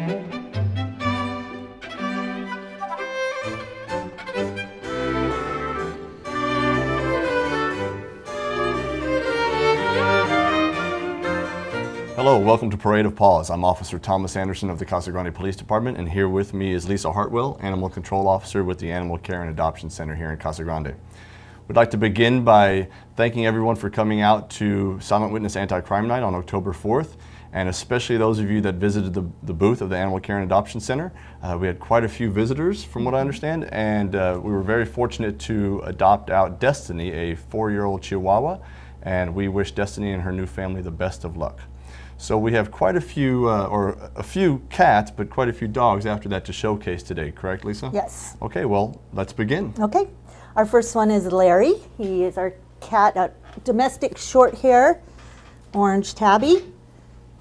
Hello, welcome to Parade of Paws. I'm Officer Thomas Anderson of the Casa Grande Police Department, and here with me is Lisa Hartwell, Animal Control Officer with the Animal Care and Adoption Center here in Casa Grande. We'd like to begin by thanking everyone for coming out to Silent Witness Anti-Crime Night on October 4th, and especially those of you that visited the booth of the Animal Care and Adoption Center. We had quite a few visitors from what I understand, and we were very fortunate to adopt out Destiny, a 4-year-old Chihuahua, and we wish Destiny and her new family the best of luck. So we have quite a few, or a few cats, but quite a few dogs after that to showcase today, correct, Lisa? Yes. Okay, well, let's begin. Okay. Our first one is Larry. He is our cat, a domestic short hair, orange tabby.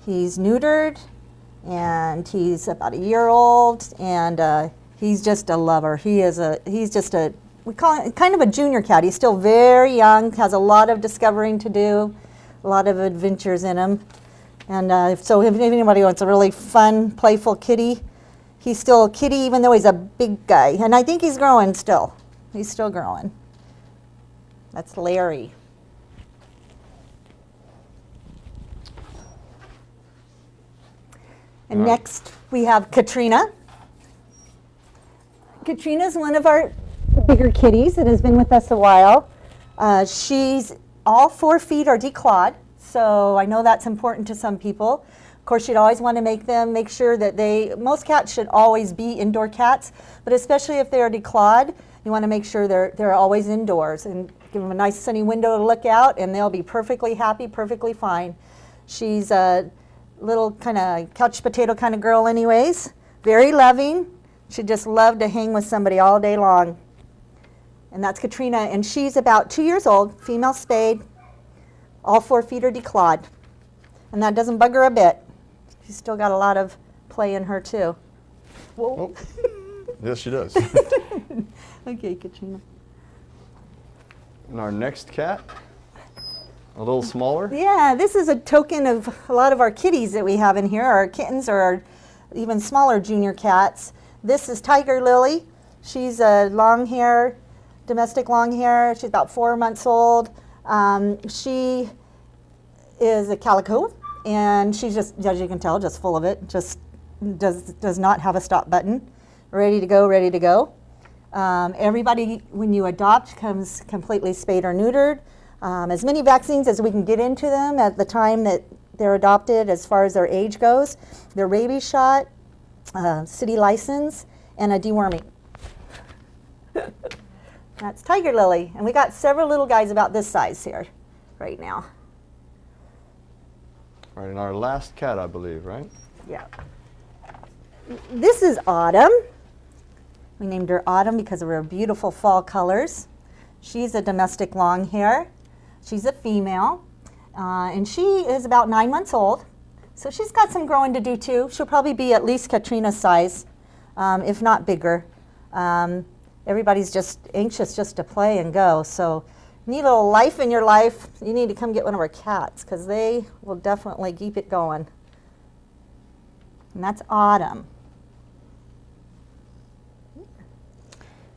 He's neutered, and he's about a year old, and he's just a lover. He's just a, we call it kind of a junior cat. He's still very young, has a lot of discovering to do, a lot of adventures in him. And so if anybody wants a really fun, playful kitty, he's still a kitty even though he's a big guy. And I think he's growing still. He's still growing. That's Larry. And next we have Katrina. Katrina's one of our bigger kitties and has been with us a while. She's all 4 feet are declawed. So I know that's important to some people. Of course, you'd always want to make sure that most cats should always be indoor cats, but especially if they're declawed, you want to make sure they're always indoors and give them a nice sunny window to look out, and they'll be perfectly happy, perfectly fine. She's a little kind of couch potato kind of girl anyways, very loving. She'd just love to hang with somebody all day long. And that's Katrina, and she's about 2 years old, female spayed. All 4 feet are declawed, and that doesn't bug her a bit. She's still got a lot of play in her too. Whoa. Oh. Yes, she does. Okay, Katrina. And our next cat, a little smaller. Yeah, this is a token of a lot of our kitties that we have in here, our kittens or our even smaller junior cats. This is Tiger Lily. She's a long hair, domestic long hair. She's about 4 months old. She is a calico, and she's just, as you can tell, just full of it. Just does not have a stop button. Ready to go, ready to go. Everybody, when you adopt, comes completely spayed or neutered. As many vaccines as we can get into them at the time that they're adopted as far as their age goes. Their rabies shot, city license, and a deworming. That's Tiger Lily, and we got several little guys about this size here right now. All right, and our last cat, I believe, right? Yeah. This is Autumn. We named her Autumn because of her beautiful fall colors. She's a domestic long hair. She's a female, and she is about 9 months old. So she's got some growing to do too. She'll probably be at least Katrina's size, if not bigger. Everybody's just anxious just to play and go. So you need a little life in your life, you need to come get one of our cats because they will definitely keep it going. And that's Autumn.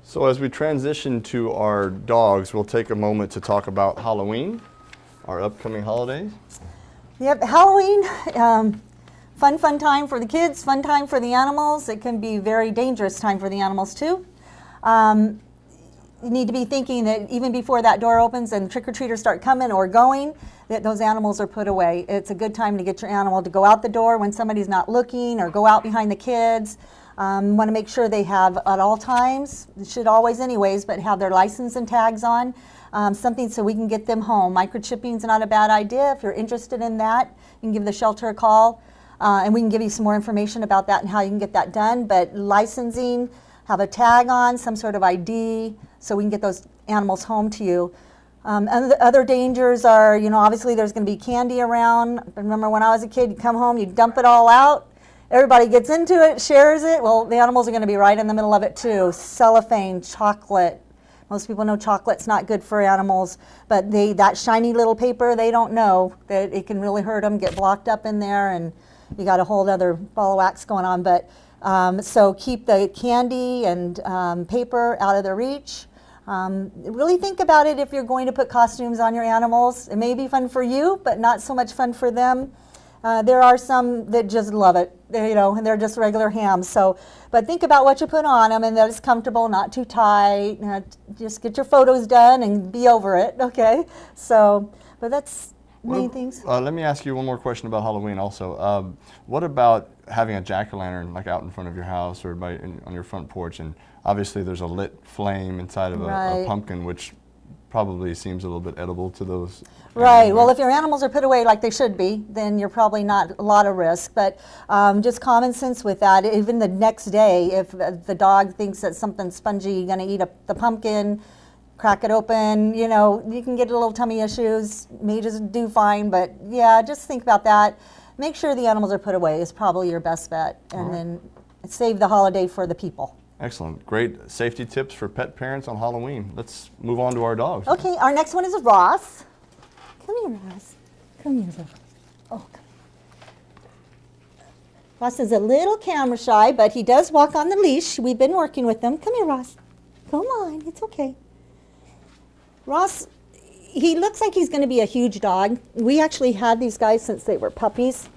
So as we transition to our dogs, we'll take a moment to talk about Halloween, our upcoming holidays. Yep, Halloween, fun time for the kids, fun time for the animals. It can be a very dangerous time for the animals too. You need to be thinking that even before that door opens and trick-or-treaters start coming or going, that those animals are put away. It's a good time to get your animal to go out the door when somebody's not looking or go out behind the kids. Want to make sure they have at all times, should always anyways, but have their license and tags on. Something so we can get them home. Microchipping is not a bad idea. If you're interested in that, you can give the shelter a call, and we can give you some more information about that and how you can get that done. But licensing, have a tag on, some sort of ID, so we can get those animals home to you. Other dangers are, obviously there's going to be candy around. I remember when I was a kid, you come home, you dump it all out. Everybody gets into it, shares it. Well, the animals are going to be right in the middle of it too. Cellophane, chocolate. Most people know chocolate's not good for animals, but that shiny little paper, they don't know that it can really hurt them, get blocked up in there, and you got a whole other ball of wax going on. But so keep the candy and paper out of their reach. Really think about it if you're going to put costumes on your animals. It may be fun for you, but not so much fun for them. There are some that just love it, and they're just regular hams. So, but think about what you put on them and that it's comfortable, not too tight. Just get your photos done and be over it, okay? So, but that's main things. Let me ask you one more question about Halloween also. What about having a jack-o'-lantern like out in front of your house or on your front porch? And obviously there's a lit flame inside of a pumpkin, which probably seems a little bit edible to those. Right. Well, if your animals are put away like they should be, then you're probably not a lot of risk. But just common sense with that. Even the next day, if the dog thinks that something's spongy, going to eat the pumpkin, crack it open, you can get a little tummy issues. May just do fine, but yeah, just think about that. Make sure the animals are put away is probably your best bet, and then save the holiday for the people. Excellent. Great safety tips for pet parents on Halloween. Let's move on to our dogs. Okay, our next one is Ross. Come here, Ross. Come here, Ross. Oh, come here. Ross is a little camera shy, but he does walk on the leash. We've been working with him. Come here, Ross. Come on, it's okay. Ross, he looks like he's going to be a huge dog. We actually had these guys since they were puppies,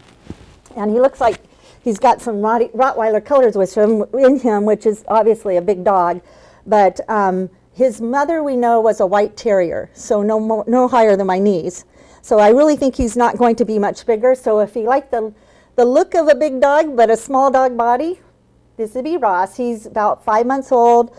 and he looks like he's got some Rottweiler colors in him, which is obviously a big dog. But his mother, we know, was a white terrier, so no higher than my knees. So I really think he's not going to be much bigger. So if you like the look of a big dog but a small dog body, this would be Ross. He's about 5 months old.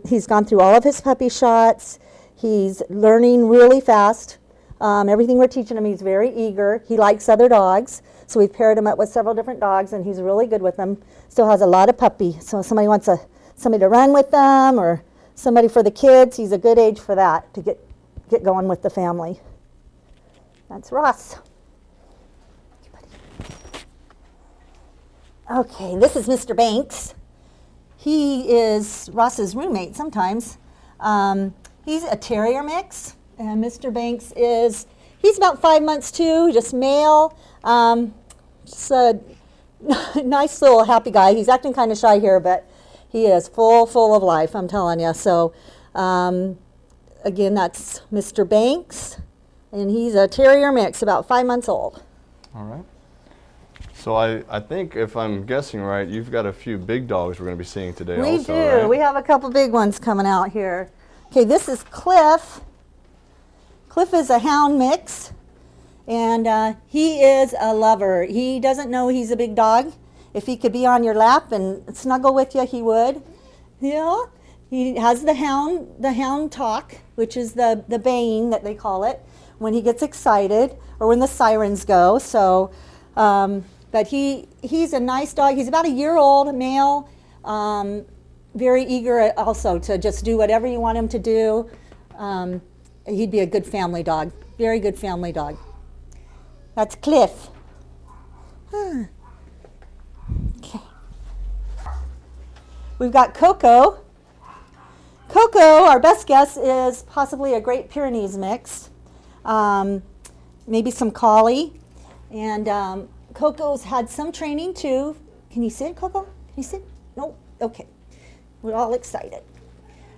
He's gone through all of his puppy shots. He's learning really fast. Everything we're teaching him, he's very eager. He likes other dogs. So we've paired him up with several different dogs, and he's really good with them. Still has a lot of puppy. So if somebody wants somebody to run with them or somebody for the kids, he's a good age for that, to get going with the family. That's Ross. Okay, this is Mr. Banks. He is Ross's roommate sometimes. He's a terrier mix, and Mr. Banks he's about 5 months too, just male. Just a nice little happy guy. He's acting kind of shy here, but he is full of life, I'm telling you. So again, that's Mr. Banks, and he's a terrier mix, about 5 months old. All right. So I think, if I'm guessing right, you've got a few big dogs we're going to be seeing today also, We do. right? We have a couple big ones coming out here. Okay, this is Cliff. Cliff is a hound mix, and he is a lover. He doesn't know he's a big dog. If he could be on your lap and snuggle with you, he would. Yeah. He has the hound talk, which is the baying that they call it, when he gets excited or when the sirens go. So, but he's a nice dog. He's about a year old, a male. Very eager also to just do whatever you want him to do. He'd be a good family dog, very good family dog. That's Cliff. Okay. We've got Coco. Coco, our best guess, is possibly a Great Pyrenees mix, maybe some collie. And Coco's had some training too. Can you sit, Coco? Can you sit? No? Okay. We're all excited.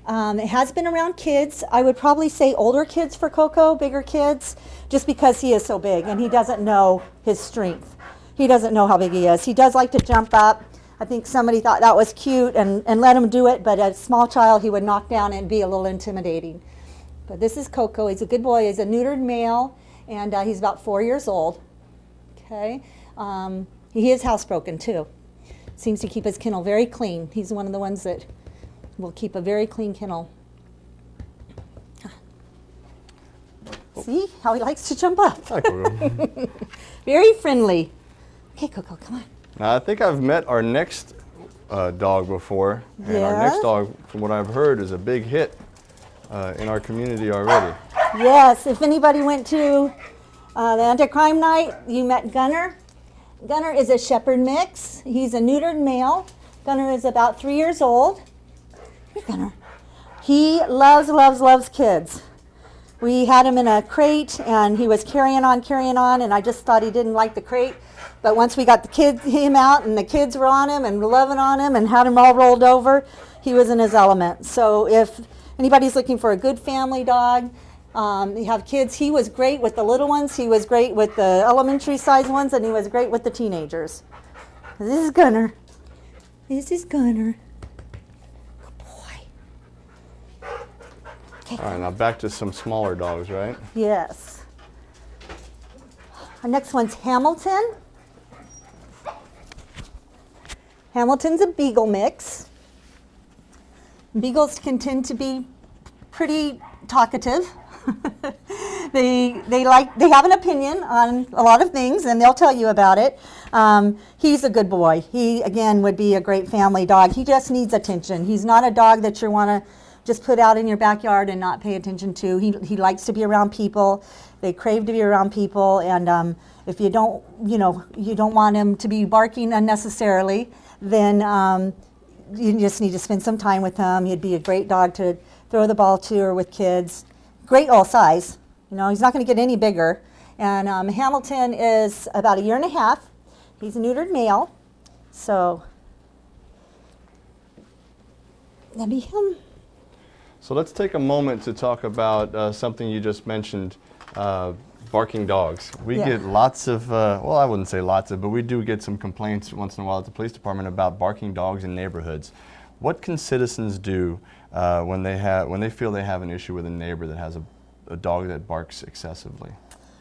It has been around kids. I would probably say older kids for Coco, bigger kids, just because he is so big and he doesn't know his strength. He doesn't know how big he is. He does like to jump up. I think somebody thought that was cute and let him do it, but as a small child, he would knock down and be a little intimidating. But this is Coco. He's a good boy. He's a neutered male, and he's about 4 years old. Okay. He is housebroken too. Seems to keep his kennel very clean. He's one of the ones that will keep a very clean kennel. See how he likes to jump up. Hi, Coco. Very friendly. Okay, Coco, come on. Now, I think I've met our next dog before, and our Yeah? next dog, from what I've heard, is a big hit in our community already. Yes, if anybody went to the anti-crime night, you met Gunner. Gunner is a shepherd mix. He's a neutered male. Gunner is about 3 years old. Here, Gunner. He loves kids. We had him in a crate, and he was carrying on, and I just thought he didn't like the crate. But once we got him out and the kids were on him and loving on him and had him all rolled over, he was in his element. So if anybody's looking for a good family dog, you have kids, he was great with the little ones, he was great with the elementary size ones, and he was great with the teenagers. This is Gunner. This is Gunner. Good boy. Okay. All right, now back to some smaller dogs, right? Yes. Our next one's Hamilton. Hamilton's a Beagle mix. Beagles can tend to be pretty talkative. they have an opinion on a lot of things, and they'll tell you about it. He's a good boy. He, again, would be a great family dog. He just needs attention. He's not a dog that you want to just put out in your backyard and not pay attention to. He likes to be around people. They crave to be around people, and if you don't want him to be barking unnecessarily, then you just need to spend some time with him. He'd be a great dog to throw the ball to or with kids. Great all size. He's not going to get any bigger. And Hamilton is about 1.5 years. He's a neutered male. So that'd be him. So let's take a moment to talk about something you just mentioned, barking dogs. We get lots of, well, I wouldn't say lots of, but we do get some complaints once in a while at the police department about barking dogs in neighborhoods. What can citizens do when they feel they have an issue with a neighbor that has a dog that barks excessively?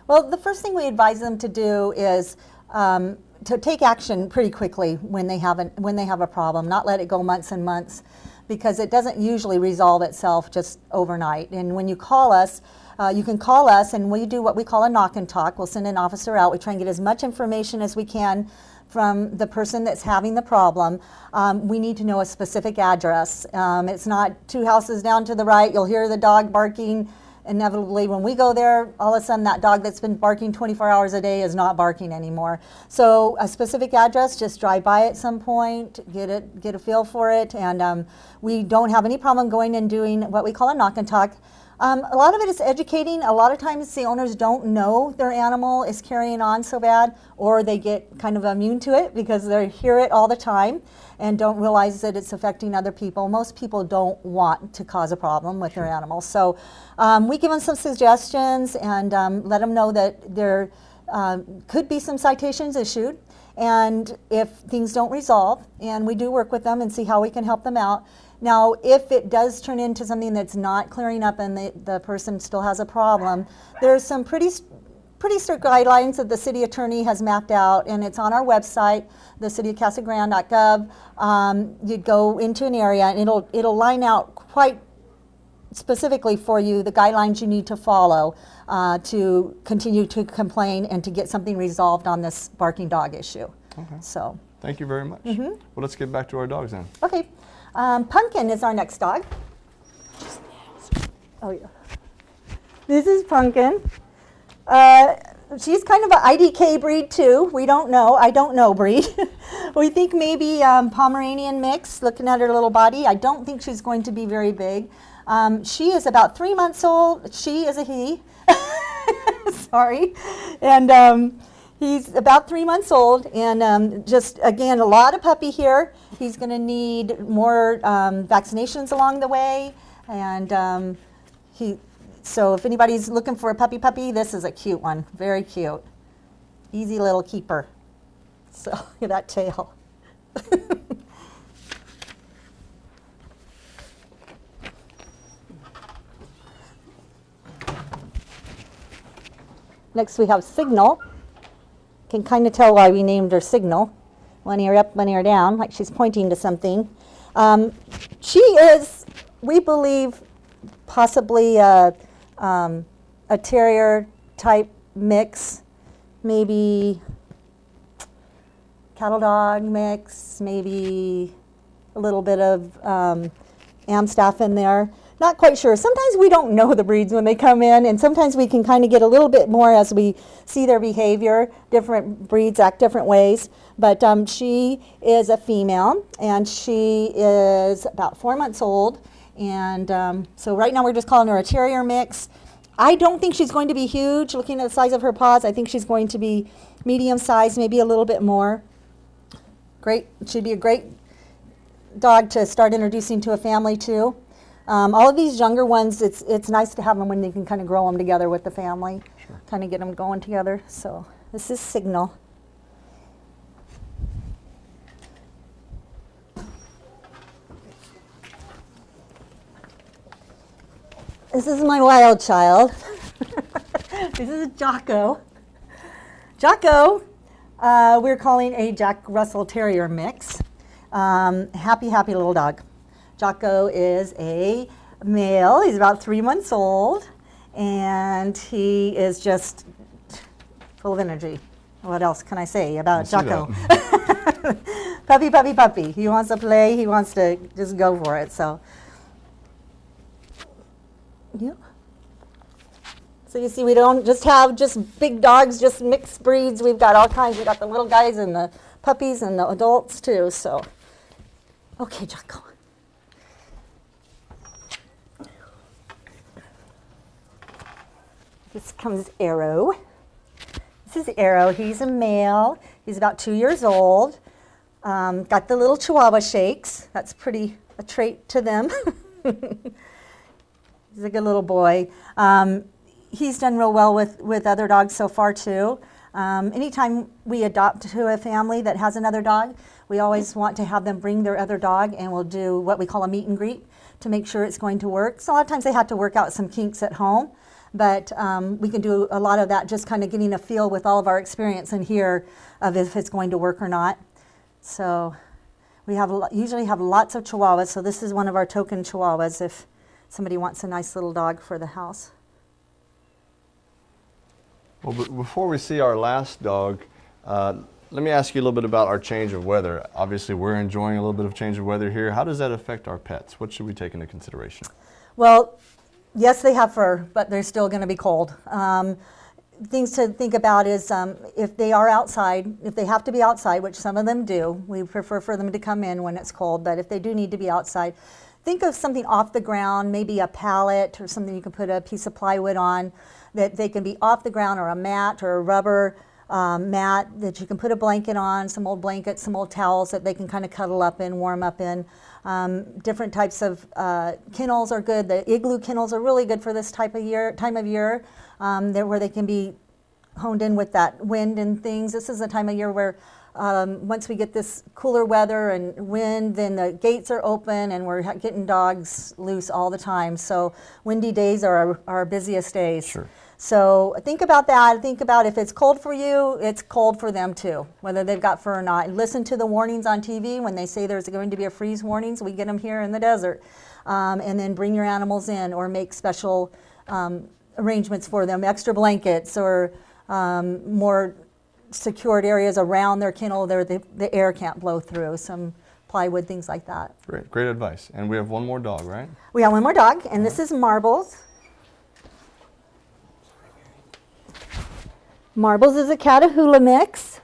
Well, the first thing we advise them to do is to take action pretty quickly when they have a problem, not let it go months and months, because it doesn't usually resolve itself just overnight. And when you call us, you can call us, and we do what we call a knock and talk. We'll send an officer out. We try and get as much information as we can from the person that's having the problem. We need to know a specific address. It's not 2 houses down to the right. You'll hear the dog barking. Inevitably, when we go there, all of a sudden that dog that's been barking 24 hours a day is not barking anymore. So a specific address, just drive by at some point, get a feel for it, and we don't have any problem going and doing what we call a knock and talk. A lot of it is educating. A lot of times the owners don't know their animal is carrying on so bad, or they get kind of immune to it because they hear it all the time and don't realize that it's affecting other people. Most people don't want to cause a problem with their animals. So we give them some suggestions and let them know that there could be some citations issued. And if things don't resolve, and we do work with them and see how we can help them out. Now, if it does turn into something that's not clearing up and the person still has a problem, there's some pretty strict guidelines that the city attorney has mapped out, and it's on our website, thecityofcasagrande.gov. You go into an area, and it'll line out quite specifically for you the guidelines you need to follow to continue to complain and to get something resolved on this barking dog issue. Okay. So. Thank you very much. Well, let's get back to our dogs then. Okay. Pumpkin is our next dog. Oh yeah. This is Pumpkin. She's kind of an IDK breed too. We don't know. I don't know breed. We think maybe Pomeranian mix, looking at her little body. I don't think she's going to be very big. She is about 3 months old. She is a he. Sorry. And he's about 3 months old, and just, again, a lot of puppy here. He's going to need more vaccinations along the way, and so if anybody's looking for a puppy, this is a cute one. Very cute. Easy little keeper. So, look at that tail. Next we have Signal. Can kind of tell why we named her Signal. One ear up, one ear down, like she's pointing to something. She is, we believe, possibly a terrier type mix, maybe cattle dog mix, maybe a little bit of Amstaff in there. Not quite sure. Sometimes we don't know the breeds when they come in, and sometimes we can kind of get a little bit more as we see their behavior. Different breeds act different ways. But she is a female, and she is about 4 months old. And so right now we're just calling her a terrier mix. I don't think she's going to be huge. Looking at the size of her paws, I think she's going to be medium size, maybe a little bit more. Great, should be a great dog to start introducing to a family too. All of these younger ones, it's nice to have them when they can kind of grow them together with the family, Sure. kind of get them going together. So this is Signal. This is my wild child. This is Jocko. Jocko, we're calling a Jack Russell Terrier mix. Happy little dog. Jocko is a male. He's about 3 months old, and he is just full of energy. What else can I say about Jocko? Puppy. He wants to play. He wants to just go for it. So, yeah. So you see, we don't just have big dogs, just mixed breeds. We've got all kinds. We've got the little guys and the puppies and the adults too. So, okay, Jocko. This comes Arrow. This is Arrow. He's a male. He's about 2 years old. Got the little Chihuahua shakes. That's pretty a trait to them. He's a good little boy. He's done real well with other dogs so far too. Anytime we adopt to a family that has another dog, we always want to have them bring their other dog, and we'll do what we call a meet and greet to make sure it's going to work. So a lot of times they have to work out some kinks at home, but we can do a lot of that just kind of getting a feel with all of our experience in here of if it's going to work or not. So we usually have lots of Chihuahuas, so this is one of our token Chihuahuas if somebody wants a nice little dog for the house. Well, before we see our last dog, let me ask you a little bit about our change of weather. Obviously, we're enjoying a little bit of change of weather here. How does that affect our pets? What should we take into consideration? Well, yes, they have fur, but they're still going to be cold. Things to think about is if they are outside, if they have to be outside, which some of them do, we prefer for them to come in when it's cold, but if they do need to be outside, think of something off the ground, maybe a pallet or something you can put a piece of plywood on, that they can be off the ground, or a mat or a rubber mat that you can put a blanket on, some old blankets, some old towels that they can kind of cuddle up in, warm up in. Different types of kennels are good. The igloo kennels are really good for this time of year. Where they can be honed in with that wind and things. This is the time of year where once we get this cooler weather and wind, then the gates are open and we're getting dogs loose all the time. So windy days are our busiest days. Sure. So think about that. Think about if it's cold for you, it's cold for them too, whether they've got fur or not. Listen to the warnings on TV when they say there's going to be a freeze warning. So we get them here in the desert. And then bring your animals in, or make special arrangements for them, extra blankets or more secured areas around their kennel where the air can't blow through, some plywood, things like that. Great advice. And we have one more dog, right? We have one more dog, and this is Marbles. Marbles is a Catahoula mix.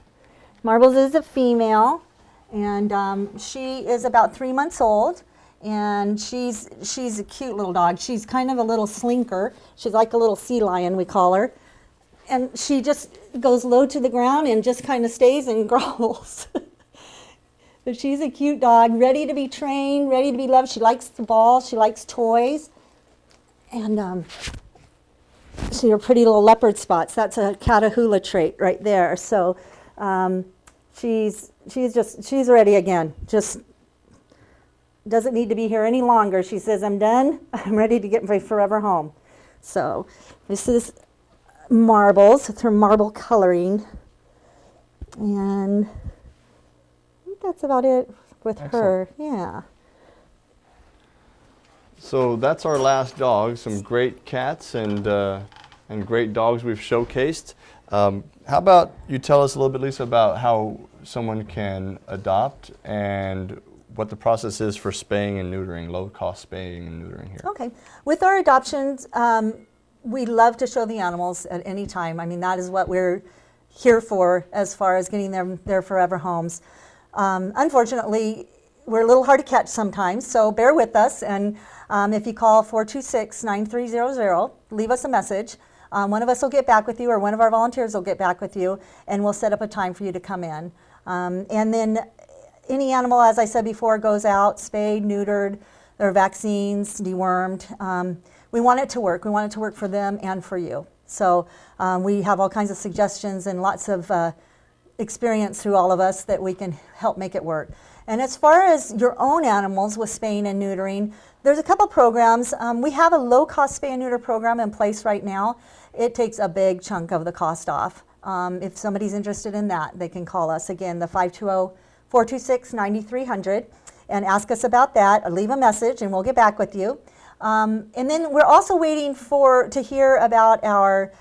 Marbles is a female, and she is about 3 months old, and she's a cute little dog. She's kind of a little slinker. She's like a little sea lion, we call her. And she just goes low to the ground and just kind of stays and growls. But she's a cute dog, ready to be trained, ready to be loved. She likes the ball, she likes toys. And see her pretty little leopard spots. That's a Catahoula trait right there. So she's ready again. Just doesn't need to be here any longer. She says, I'm done. I'm ready to get my forever home. So this is Marbles. It's her marble coloring. And I think that's about it with her. Yeah. So that's our last dog. Some great cats and great dogs we've showcased. How about you tell us a little bit, Lisa, about how someone can adopt and what the process is for spaying and neutering, low-cost spaying and neutering here. Okay. With our adoptions, we love to show the animals at any time. I mean, that is what we're here for as far as getting them their forever homes. Unfortunately, we're a little hard to catch sometimes, so bear with us. And if you call 426-9300, leave us a message. One of us will get back with you, or one of our volunteers will get back with you, and we'll set up a time for you to come in. And then any animal, as I said before, goes out, spayed, neutered, their vaccines, dewormed. We want it to work. We want it to work for them and for you. So we have all kinds of suggestions and lots of experience through all of us that we can help make it work. And as far as your own animals with spaying and neutering, there's a couple programs. We have a low-cost spay and neuter program in place right now. It takes a big chunk of the cost off. If somebody's interested in that, they can call us. Again, the 520-426-9300 and ask us about that. Leave a message and we'll get back with you. And then we're also waiting to hear about our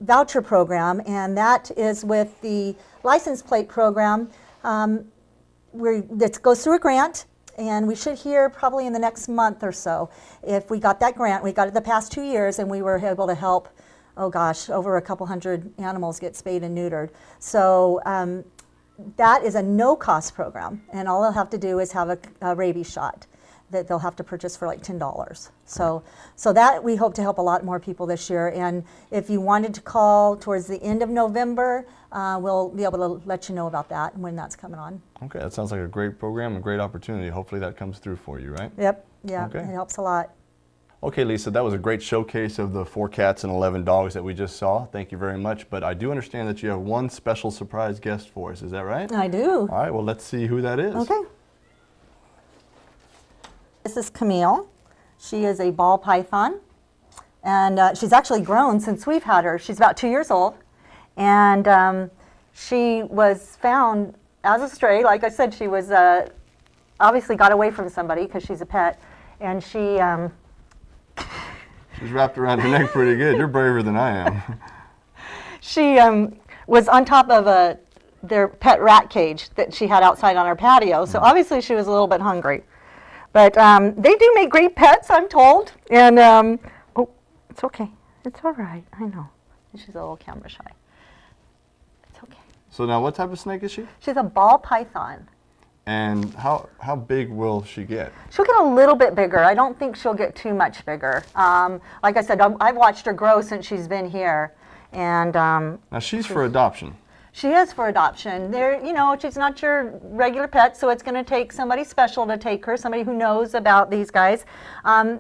voucher program, and that is with the license plate program. That goes through a grant, and we should hear probably in the next month or so if we got that grant. We got it the past 2 years, and we were able to help, oh gosh, over a couple hundred animals get spayed and neutered. So that is a no-cost program, and all they'll have to do is have a rabies shot that they'll have to purchase for like $10. So that we hope to help a lot more people this year. And if you wanted to call towards the end of November, we'll be able to let you know about that and when that's coming on. Okay, that sounds like a great program, a great opportunity. Hopefully that comes through for you, right? Yep, yeah, okay. It helps a lot. Okay, Lisa, that was a great showcase of the 4 cats and 11 dogs that we just saw. Thank you very much. But I do understand that you have one special surprise guest for us. Is that right? I do. All right, well, let's see who that is. Okay. This is Camille. She is a ball python, and she's actually grown since we've had her. She's about 2 years old, and she was found as a stray. Like I said, she was obviously got away from somebody because she's a pet, and she... She's wrapped around your neck pretty good. You're braver than I am. She was on top of their pet rat cage that she had outside on her patio, so obviously she was a little bit hungry. But they do make great pets, I'm told. And, oh, it's okay. It's all right. I know. She's a little camera shy. It's okay. So now what type of snake is she? She's a ball python. And how big will she get? She'll get a little bit bigger. I don't think she'll get too much bigger. Like I said, I've watched her grow since she's been here. And now she's for adoption. She is for adoption. She's not your regular pet, so it's going to take somebody special to take her, somebody who knows about these guys.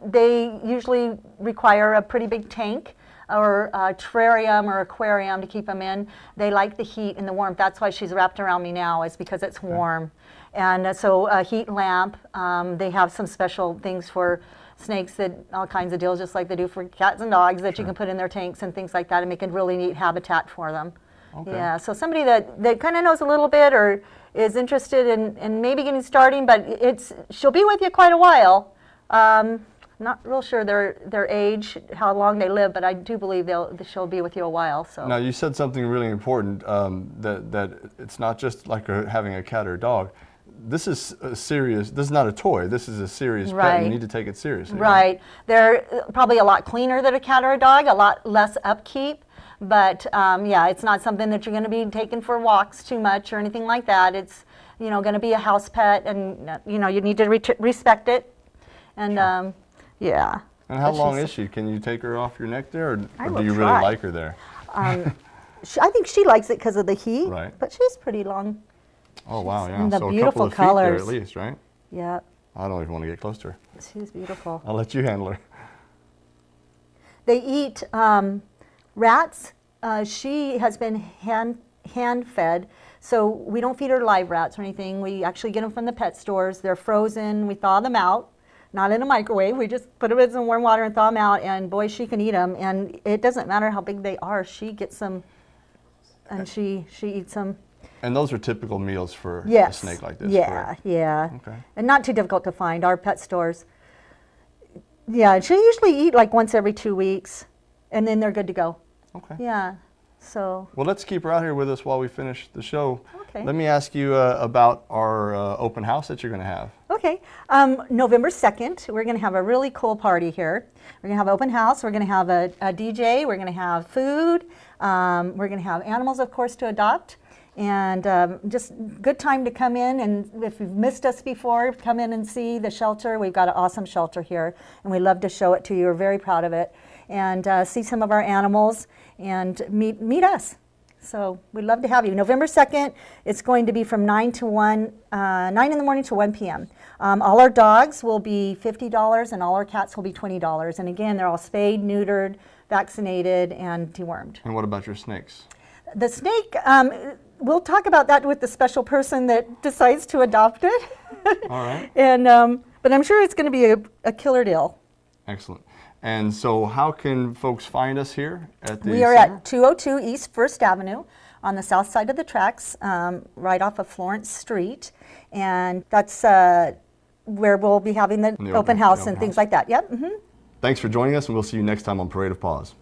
They usually require a pretty big tank or a terrarium or aquarium to keep them in. They like the heat and the warmth. That's why she's wrapped around me now, is because it's warm. And so a heat lamp. They have some special things for snakes, that all kinds of deals, just like they do for cats and dogs, that you can put in their tanks and things like that and make a really neat habitat for them. Okay. Yeah, so somebody that kind of knows a little bit or is interested in maybe getting starting, but she'll be with you quite a while. Not real sure their age, how long they live, but I do believe she'll be with you a while. So now you said something really important, that it's not just like having a cat or a dog. This is serious. This is not a toy. This is a serious pet. You need to take it seriously. Right. They're probably a lot cleaner than a cat or a dog, a lot less upkeep. But yeah, it's not something that you're going to be taking for walks too much or anything like that. It's going to be a house pet, and you need to respect it. And yeah. And how long is she? Can you take her off your neck there, or do you really try. like her there? I think she likes it because of the heat. Right. But she's pretty long. Oh wow, yeah. And the so beautiful a couple of colors. feet there at least, right? Yeah. I don't even want to get close to her. She's beautiful. I'll let you handle her. They eat rats. She has been hand fed, so we don't feed her live rats or anything. We actually get them from the pet stores. They're frozen. We thaw them out, not in a microwave. We just put them in some warm water and thaw them out, and boy, she can eat them. And it doesn't matter how big they are. She gets them, and she eats them. And those are typical meals for a snake like this, correct? Yeah. Okay. And not too difficult to find. Our pet stores. Yeah, she usually eat like once every 2 weeks, and then they're good to go. Okay. Yeah. So. Well, let's keep her out here with us while we finish the show. Okay. Let me ask you about our open house that you're going to have. Okay. November 2nd, we're going to have a really cool party here. We're going to have open house. We're going to have a DJ. We're going to have food. We're going to have animals, of course, to adopt. And just good time to come in, and if you've missed us before, come in and see the shelter. We've got an awesome shelter here, and we love to show it to you. We're very proud of it. and see some of our animals and meet us. So we'd love to have you. November 2nd, it's going to be from 9 in the morning to 1 p.m. All our dogs will be $50 and all our cats will be $20. And again, they're all spayed, neutered, vaccinated, and dewormed. And what about your snakes? The snake, we'll talk about that with the special person that decides to adopt it. All right. And, but I'm sure it's going to be a killer deal. Excellent. And so how can folks find us here at the We are center? at 202 East 1st Avenue on the south side of the tracks, right off of Florence Street. And that's where we'll be having the open house and things like that. Yep. Mm-hmm. Thanks for joining us, and we'll see you next time on Parade of Paws.